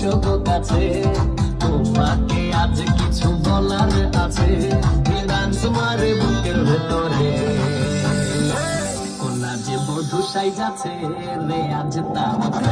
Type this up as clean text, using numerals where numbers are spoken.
এসো গো কাছে, তোমাকে আজ কিছু বলার আছে, ডান্স মারে বুকের ভেতরে। কোনা যে বধূ সাইজাছে রে আজ তার